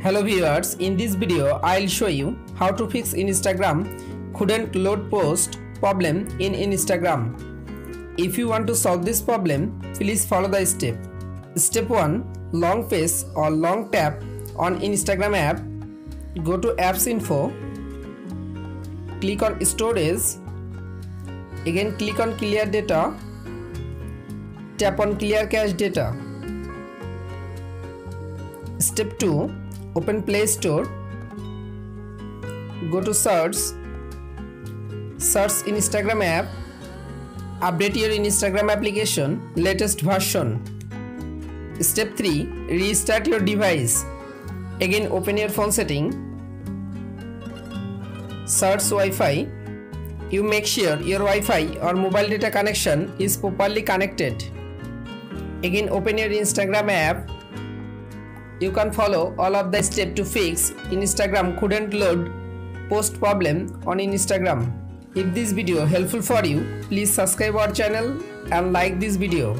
Hello viewers, in this video I'll show you how to fix Instagram couldn't load post problem in Instagram. If you want to solve this problem, please follow the step. Step 1. Long press or long tap on Instagram app. Go to apps info. Click on storage. Again click on clear data. Tap on clear cache data. Step 2. Open Play Store. Go to search Instagram app. Update your Instagram application latest version. Step 3. Restart your device. Again open your phone setting. Search Wi-Fi. You make sure your Wi-Fi or mobile data connection is properly connected. Again open your Instagram app. You can follow all of the steps to fix Instagram couldn't load post problem on Instagram. If this video helpful for you, please subscribe our channel and like this video.